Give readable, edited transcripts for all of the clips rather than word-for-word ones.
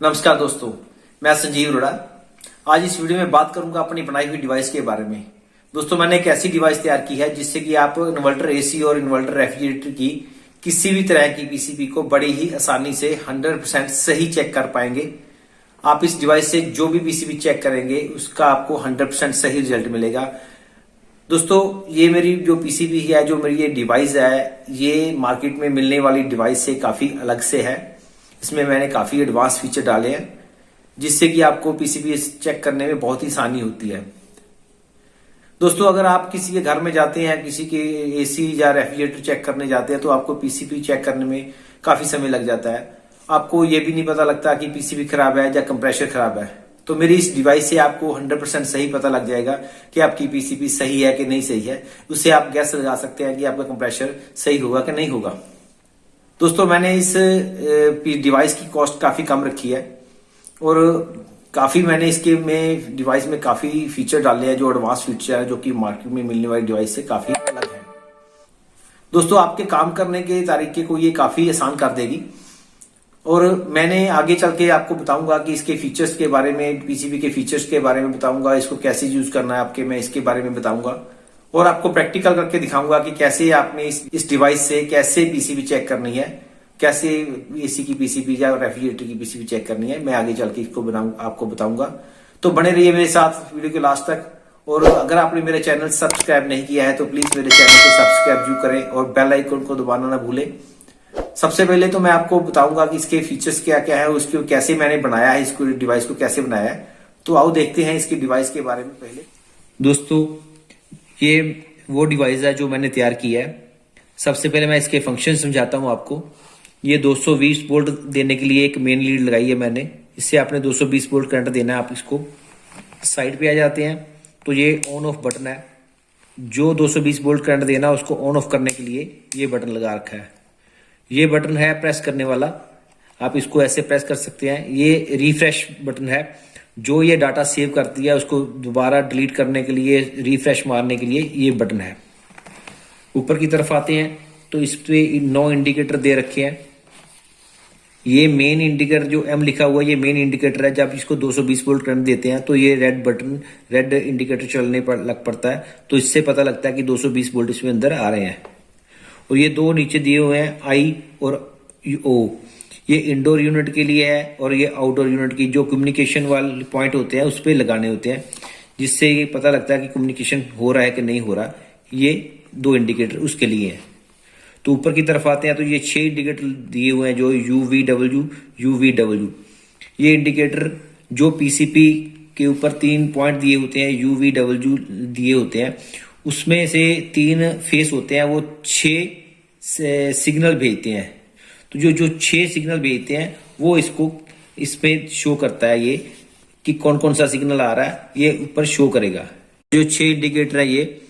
नमस्कार दोस्तों, मैं संजीव अरोड़ा। आज इस वीडियो में बात करूंगा अपनी बनाई हुई डिवाइस के बारे में। दोस्तों, मैंने एक ऐसी डिवाइस तैयार की है जिससे कि आप इन्वर्टर एसी और इन्वर्टर रेफ्रिजरेटर की किसी भी तरह की पीसीबी को बड़ी ही आसानी से 100% सही चेक कर पाएंगे। आप इस डिवाइस से जो भी पीसीबी चेक करेंगे उसका आपको 100% सही रिजल्ट मिलेगा। दोस्तों, ये मेरी जो पीसीबी है, जो मेरी ये डिवाइस है, ये मार्केट में मिलने वाली डिवाइस से काफी अलग से है। इसमें मैंने काफी एडवांस फीचर डाले हैं जिससे कि आपको पीसीबी चेक करने में बहुत ही आसानी होती है। दोस्तों, अगर आप किसी के घर में जाते हैं, किसी के एसी या रेफ्रिजरेटर चेक करने जाते हैं, तो आपको पीसीबी चेक करने में काफी समय लग जाता है। आपको ये भी नहीं पता लगता कि पीसीबी खराब है या कंप्रेसर खराब है। तो मेरी इस डिवाइस से आपको 100% सही पता लग जाएगा कि आपकी पीसीबी सही है कि नहीं सही है। उससे आप गैस लगा सकते हैं कि आपका कंप्रेसर सही होगा कि नहीं होगा। दोस्तों, मैंने इस डिवाइस की कॉस्ट काफी कम रखी है और काफी मैंने इसके में डिवाइस में काफी फीचर डाले हैं जो एडवांस फीचर है, जो कि मार्केट में मिलने वाली डिवाइस से काफी अलग है। दोस्तों, आपके काम करने के तरीके को ये काफी आसान कर देगी और मैंने आगे चल के आपको बताऊंगा कि इसके फीचर्स के बारे में, पीसीबी के फीचर्स के बारे में बताऊंगा, इसको कैसे यूज करना है आपके, मैं इसके बारे में बताऊंगा और आपको प्रैक्टिकल करके दिखाऊंगा कि कैसे आपने इस डिवाइस से कैसे पीसीबी चेक करनी है, कैसे एसी की पीसीबी या रेफ्रिजरेटर की पीसीबी चेक करनी है। मैं आगे चल के इसको आपको बताऊंगा। तो बने रहिए मेरे साथ वीडियो के लास्ट तक। और अगर आपने मेरे चैनल सब्सक्राइब नहीं किया है तो प्लीज मेरे चैनल को सब्सक्राइब जरूर करें और बेल आइकन को दबाना ना भूलें। सबसे पहले तो मैं आपको बताऊंगा कि इसके फीचर्स क्या क्या है, उसको कैसे मैंने बनाया है, इसको डिवाइस को कैसे बनाया है। तो आओ देखते हैं इसकी डिवाइस के बारे में। पहले दोस्तों, ये वो डिवाइस है जो मैंने तैयार किया है। सबसे पहले मैं इसके फंक्शन समझाता हूं आपको। ये 220 वोल्ट देने के लिए एक मेन लीड लगाई है मैंने। इससे आपने 220 वोल्ट करंट देना है। आप इसको साइड पे आ जाते हैं तो ये ऑन ऑफ बटन है। जो 220 वोल्ट करंट देना उसको ऑन ऑफ करने के लिए ये बटन लगा रखा है। ये बटन है प्रेस करने वाला, आप इसको ऐसे प्रेस कर सकते हैं। ये रिफ्रेश बटन है, जो ये डाटा सेव करती है उसको दोबारा डिलीट करने के लिए, रिफ्रेश मारने के लिए ये बटन है। ऊपर की तरफ आते हैं तो इस पे 9 इंडिकेटर दे रखे हैं। ये मेन इंडिकेटर जो एम लिखा हुआ है, ये मेन इंडिकेटर है। जब इसको 220 वोल्ट करंट देते हैं तो ये रेड इंडिकेटर चलने पर लग पड़ता है, तो इससे पता लगता है कि 220 वोल्ट इसमें अंदर आ रहे हैं। और ये दो नीचे दिए हुए हैं आई और ओ, ये इंडोर यूनिट के लिए है और ये आउटडोर यूनिट की जो कम्युनिकेशन वाले पॉइंट होते हैं उस पर लगाने होते हैं, जिससे ये पता लगता है कि कम्युनिकेशन हो रहा है कि नहीं हो रहा। ये 2 इंडिकेटर उसके लिए है। तो ऊपर की तरफ आते हैं तो ये 6 इंडिकेटर दिए हुए हैं, जो यूवीडब्ल्यू। ये इंडिकेटर जो पीसीबी के ऊपर 3 पॉइंट दिए होते हैं, यूवीडब्ल्यू दिए होते हैं, उसमें से 3 फेस होते हैं, वो 6 सिग्नल भेजते हैं। तो जो 6 सिग्नल भेजते हैं वो इसको इसमें शो करता है, ये कि कौन कौन सा सिग्नल आ रहा है ये ऊपर शो करेगा। जो 6 इंडिकेटर है ये,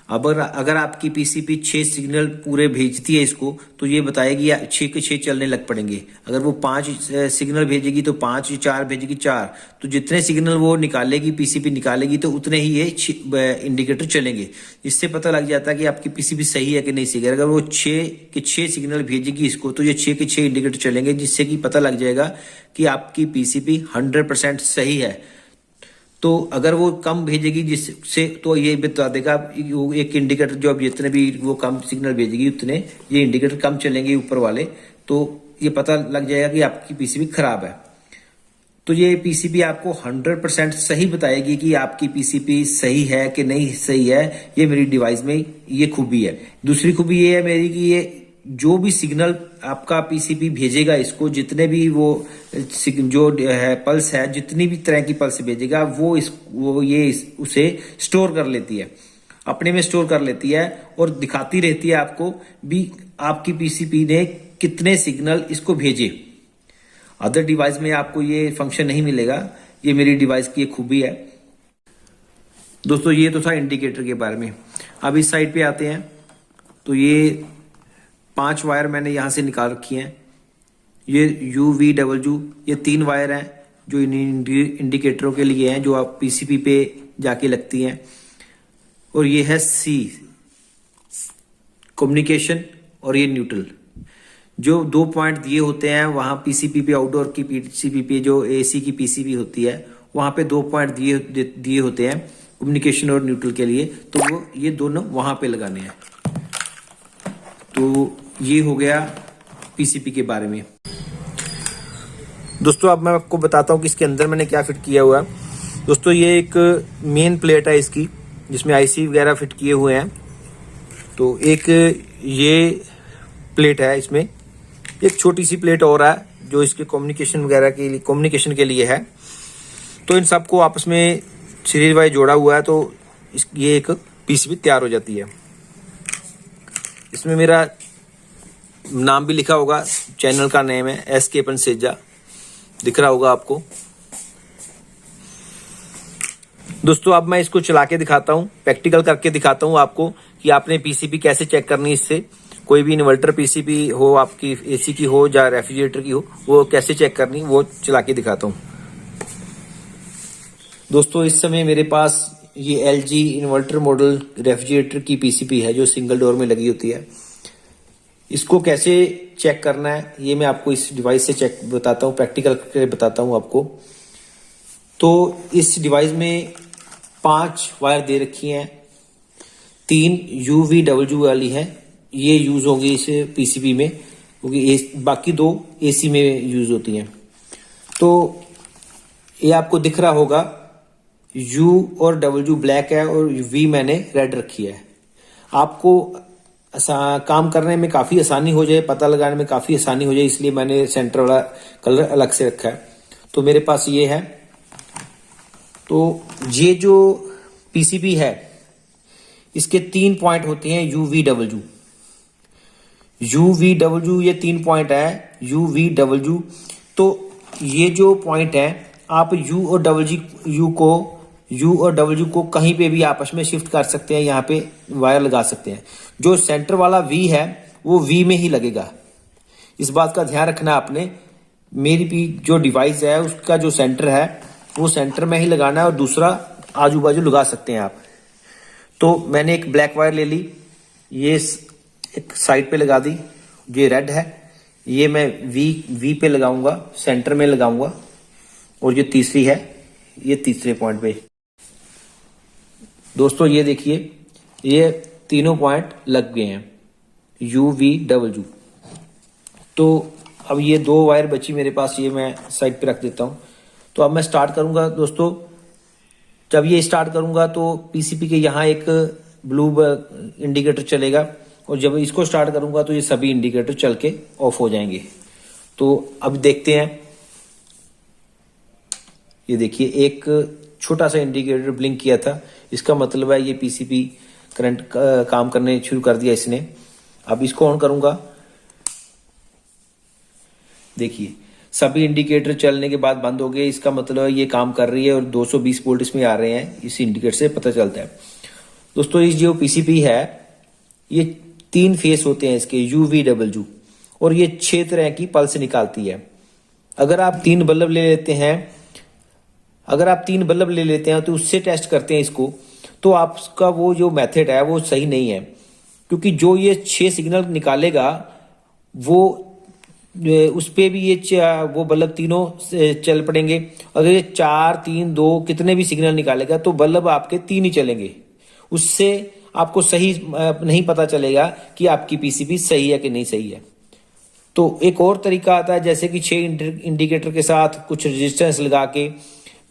अगर आपकी पीसीबी 6 सिग्नल पूरे भेजती है इसको, तो ये बताएगी 6 के 6 चलने लग पड़ेंगे। अगर वो 5 सिग्नल भेजेगी तो 5, 4 भेजेगी 4, तो जितने सिग्नल वो निकालेगी, पीसीबी निकालेगी, तो उतने ही ये इंडिकेटर चलेंगे। इससे पता लग जाता है कि आपकी पीसीबी सही है कि नहीं सही है। अगर वो 6 के 6 सिग्नल भेजेगी इसको, तो ये 6 के 6 इंडिकेटर चलेंगे, जिससे कि पता लग जाएगा कि आपकी पीसीबी 100% सही है। तो अगर वो कम भेजेगी जिससे, तो ये बता देगा एक इंडिकेटर जो अब जितने भी वो कम सिग्नल भेजेगी उतने ये इंडिकेटर कम चलेंगे ऊपर वाले, तो ये पता लग जाएगा कि आपकी पीसीबी खराब है। तो ये पीसीबी आपको 100% सही बताएगी कि आपकी पीसीबी सही है कि नहीं सही है। ये मेरी डिवाइस में ये खूबी है। दूसरी खूबी ये है मेरी कि ये जो भी सिग्नल आपका पीसीबी भेजेगा इसको, जितने भी वो जो है पल्स है, जितनी भी तरह की पल्स भेजेगा वो ये उसे स्टोर कर लेती है, अपने में स्टोर कर लेती है और दिखाती रहती है आपको भी आपकी पीसीबी ने कितने सिग्नल इसको भेजे। अदर डिवाइस में आपको ये फंक्शन नहीं मिलेगा। ये मेरी डिवाइस की एक खूबी है। दोस्तों, ये तो था इंडिकेटर के बारे में। अब इस साइड पे आते हैं तो ये 5 वायर मैंने यहां से निकाल रखी हैं। ये यूवीडब्ल्यू, ये 3 वायर हैं जो इन इंडिकेटरों के लिए हैं, जो आप पीसीबी पे जाके लगती हैं। और ये है सी, कम्युनिकेशन, और ये न्यूट्रल। जो 2 पॉइंट दिए होते हैं वहां पीसीबी पे, आउटडोर की पीसीबी पे, जो एसी की पीसीबी होती है वहां पे 2 पॉइंट दिए होते हैं कम्युनिकेशन और न्यूट्रल के लिए, तो वो ये दोनों वहां पे लगाने हैं। तो ये हो गया पीसीबी के बारे में। दोस्तों अब मैं आपको बताता हूँ कि इसके अंदर मैंने क्या फिट किया हुआ है। दोस्तों ये एक मेन प्लेट है इसकी, जिसमें आईसी वगैरह फिट किए हुए हैं। तो एक ये प्लेट है, इसमें एक छोटी सी प्लेट और है जो इसके कम्युनिकेशन वगैरह के लिए, कम्युनिकेशन के लिए है। तो इन सबको आपस में सीरीज वाइज जोड़ा हुआ है, तो ये एक पीसीबी तैयार हो जाती है। इसमें मेरा नाम भी लिखा होगा, चैनल का नेम है एसके पंसेजा, दिख रहा होगा आपको। दोस्तों अब मैं इसको चला के दिखाता हूँ, प्रैक्टिकल करके दिखाता हूँ आपको कि आपने पीसीबी कैसे चेक करनी है। इससे कोई भी इन्वर्टर पीसीबी हो, आपकी एसी की हो या रेफ्रिजरेटर की हो, वो कैसे चेक करनी वो चला के दिखाता हूँ। दोस्तों इस समय मेरे पास ये एलजी इन्वर्टर मॉडल रेफ्रिजरेटर की पीसीबी है जो सिंगल डोर में लगी होती है। इसको कैसे चेक करना है ये मैं आपको इस डिवाइस से चेक बताता हूँ, प्रैक्टिकल करके बताता हूँ आपको। तो इस डिवाइस में 5 वायर दे रखी हैं, 3 UVW वाली है, ये यूज होंगी इस पीसीबी में, क्योंकि बाकी 2 एसी में यूज होती हैं। तो ये आपको दिख रहा होगा, U और W ब्लैक है और V मैंने रेड रखी है। आपको काम करने में काफी आसानी हो जाए, पता लगाने में काफी आसानी हो जाए, इसलिए मैंने सेंटर वाला कलर अलग से रखा है। तो मेरे पास ये है। तो ये जो पीसीबी है इसके 3 पॉइंट होते हैं UVW। UVW ये 3 पॉइंट है UVW। तो ये जो पॉइंट है आप U और W को कहीं पे भी आपस में शिफ्ट कर सकते हैं, यहाँ पे वायर लगा सकते हैं। जो सेंटर वाला V है वो V में ही लगेगा, इस बात का ध्यान रखना आपने। मेरी भी जो डिवाइस है उसका जो सेंटर है वो सेंटर में ही लगाना है, और दूसरा आजू बाजू लगा सकते हैं आप। तो मैंने एक ब्लैक वायर ले ली, ये एक साइड पे लगा दी, ये रेड है, ये मैं V पे लगाऊंगा, सेंटर में लगाऊंगा, और जो तीसरी है ये तीसरे पॉइंट पे। दोस्तों ये देखिए, ये तीनों पॉइंट लग गए हैं UVW। तो अब ये 2 वायर बची मेरे पास, ये मैं साइड पे रख देता हूं। तो अब मैं स्टार्ट करूंगा। दोस्तों जब ये स्टार्ट करूंगा तो पीसीबी के यहाँ एक ब्लू इंडिकेटर चलेगा, और जब इसको स्टार्ट करूंगा तो ये सभी इंडिकेटर चल के ऑफ हो जाएंगे। तो अब देखते हैं, ये देखिए एक छोटा सा इंडिकेटर ब्लिंक किया था, इसका मतलब है ये पीसीबी करंट काम करने शुरू कर दिया इसने। अब इसको ऑन करूंगा, देखिए सभी इंडिकेटर चलने के बाद बंद हो गए, इसका मतलब ये काम कर रही है, और 220 वोल्ट इसमें आ रहे हैं, इस इंडिकेटर से पता चलता है। दोस्तों इस जो पीसीबी है ये 3 फेस होते हैं इसके UVW, और ये 6 तरह की पल्स निकालती है। अगर आप 3 बल्ब ले लेते हैं तो उससे टेस्ट करते हैं इसको, तो आपका वो जो मेथड है वो सही नहीं है, क्योंकि जो ये 6 सिग्नल निकालेगा वो उस पे भी ये वो बल्ब तीनों चल पड़ेंगे। अगर ये 4, 3, 2 कितने भी सिग्नल निकालेगा तो बल्ब आपके 3 ही चलेंगे, उससे आपको सही नहीं पता चलेगा कि आपकी पीसीबी सही है कि नहीं सही है। तो एक और तरीका आता है, जैसे कि 6 इंडिकेटर के साथ कुछ रेजिस्टेंस लगा के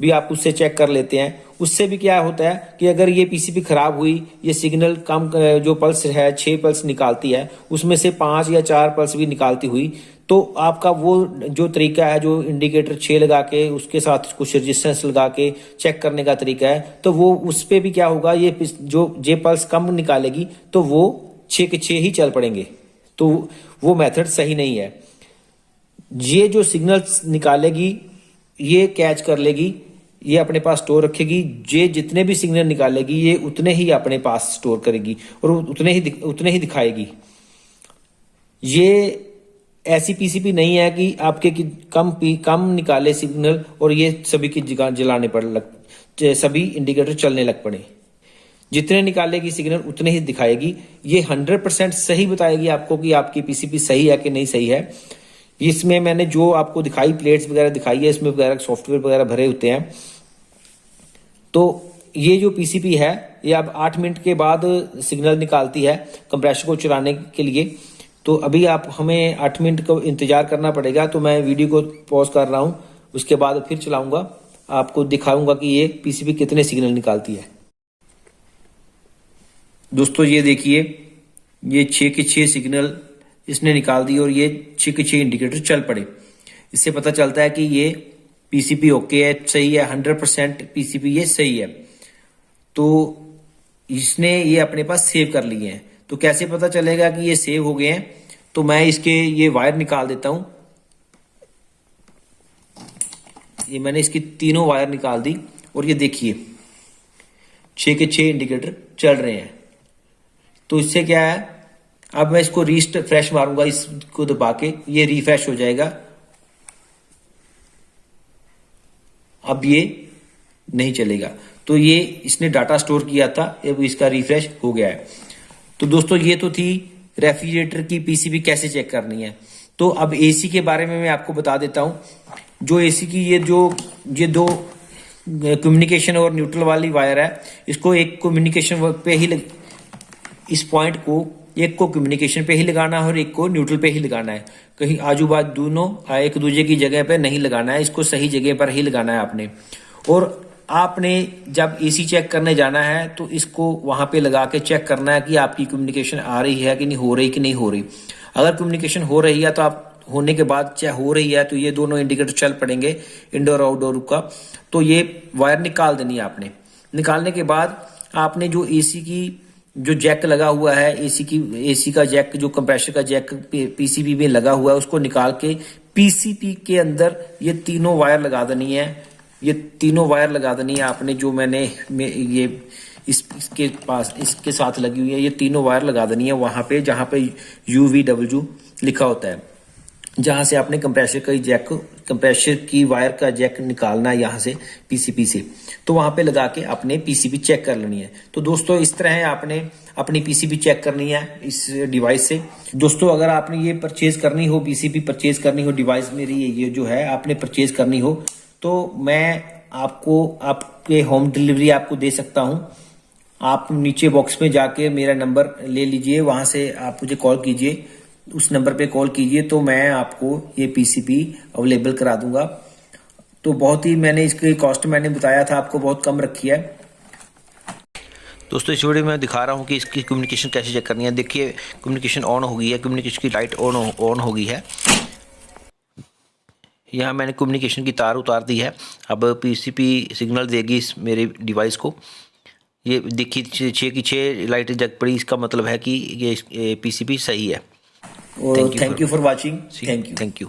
भी आप उससे चेक कर लेते हैं। उससे भी क्या होता है कि अगर ये पीसीबी खराब हुई, ये सिग्नल कम जो पल्स है 6 पल्स निकालती है, उसमें से 5 या 4 पल्स भी निकालती हुई, तो आपका वो जो तरीका है, जो इंडिकेटर 6 लगा के उसके साथ कुछ रेजिस्टेंस लगा के चेक करने का तरीका है, तो वो उस पे भी क्या होगा, ये जो जे पल्स कम निकालेगी तो वो 6 के 6 ही चल पड़ेंगे। तो वो मेथड सही नहीं है। ये जो सिग्नल्स निकालेगी ये कैच कर लेगी, ये अपने पास स्टोर रखेगी, ये जितने भी सिग्नल निकालेगी ये उतने ही अपने पास स्टोर करेगी और उतने ही दिखाएगी। ये ऐसी पीसीबी नहीं है कि आपके कम निकाले सिग्नल और ये सभी की जलाने पड़ सभी इंडिकेटर चलने लग पड़े। जितने निकालेगी सिग्नल उतने ही दिखाएगी। ये 100% सही बताएगी आपको कि आपकी पीसीबी सही है कि नहीं सही है। इसमें मैंने जो आपको दिखाई प्लेट्स वगैरह दिखाई है, इसमें वगैरह सॉफ्टवेयर वगैरह भरे होते हैं। तो ये जो पीसीबी है ये अब 8 मिनट के बाद सिग्नल निकालती है कंप्रेसर को चलाने के लिए। तो अभी आप हमें 8 मिनट का इंतजार करना पड़ेगा। तो मैं वीडियो को पॉज कर रहा हूँ, उसके बाद फिर चलाऊंगा, आपको दिखाऊंगा कि ये पीसीबी कितने सिग्नल निकालती है। दोस्तों ये देखिए, ये 6 के 6 सिग्नल इसने निकाल दिए और ये 6 के 6 इंडिकेटर चल पड़े। इससे पता चलता है कि ये पीसीबी ओके है, सही है, 100% पीसीबी ये सही है। तो इसने ये अपने पास सेव कर लिए हैं। तो कैसे पता चलेगा कि ये सेव हो गए हैं? तो मैं इसके ये वायर निकाल देता हूं। ये मैंने इसकी तीनों वायर निकाल दी और ये देखिए 6 के 6 इंडिकेटर चल रहे हैं। तो इससे क्या है, अब मैं इसको फ्रेश मारूंगा, इसको दबा के ये रिफ्रेश हो जाएगा। अब ये नहीं चलेगा। तो ये इसने डाटा स्टोर किया था, अब इसका रिफ्रेश हो गया है। तो दोस्तों ये तो थी रेफ्रिजरेटर की पीसीबी कैसे चेक करनी है। तो अब एसी के बारे में मैं आपको बता देता हूं। जो एसी की ये दो कम्युनिकेशन और न्यूट्रल वाली वायर है, इसको एक कम्युनिकेशन पे ही इस पॉइंट को एक को कम्युनिकेशन पे ही लगाना है और एक को न्यूट्रल पे ही लगाना है। कहीं आजू बाजू दोनों एक दूसरे की जगह पे नहीं लगाना है, इसको सही जगह पर ही लगाना है आपने। और आपने जब एसी चेक करने जाना है तो इसको वहां पे लगा के चेक करना है कि आपकी कम्युनिकेशन आ रही है कि नहीं हो रही, कि नहीं हो रही। अगर कम्युनिकेशन हो रही है तो आप होने के बाद चाहे हो रही है तो ये दोनों इंडिकेटर चल पड़ेंगे, इंडोर आउटडोर का। तो ये वायर निकाल देनी है आपने। निकालने के बाद आपने जो एसी की जो जैक लगा हुआ है, एसी का जैक, जो कंप्रेसर का जैक पीसीबी में लगा हुआ है, उसको निकाल के पीसीबी के अंदर ये तीनों वायर लगा देनी है। ये तीनों वायर लगा देनी है आपने, जो मैंने ये इसके साथ लगी हुई है। ये तीनों वायर लगा देनी है वहां पे जहां पे UVW लिखा होता है, जहां से आपने कंप्रेसर की वायर का जैक निकालना है यहां से पीसीबी से। तो वहां पे लगा के अपने पीसीबी चेक कर लेनी है। तो दोस्तों इस तरह है आपने अपनी पीसीबी चेक करनी है इस डिवाइस से। दोस्तों अगर आपने ये परचेज करनी हो, पीसीबी परचेज करनी हो, डिवाइस मेरी ये जो है आपने परचेज करनी हो, तो मैं आपको आपके होम डिलीवरी आपको दे सकता हूं। आप नीचे बॉक्स में जाके मेरा नंबर ले लीजिए, वहां से आप मुझे कॉल कीजिए, उस नंबर पे कॉल कीजिए, तो मैं आपको ये पीसीबी अवेलेबल करा दूंगा। तो बहुत ही मैंने इसकी कॉस्ट मैंने बताया था आपको, बहुत कम रखी है। दोस्तों इस वीडियो में दिखा रहा हूँ कि इसकी कम्युनिकेशन कैसे चेक करनी है। देखिए कम्युनिकेशन ऑन हो गई है, कम्युनिकेशन की लाइट ऑन हो गई है। यहाँ मैंने कम्युनिकेशन की तार उतार दी है। अब पीसीबी सिग्नल देगी इस मेरे डिवाइस को। ये देखिए 6 की 6 लाइटें जग पड़ी, इसका मतलब है कि ये पीसीबी सही है। Thank you for watching. Thank you.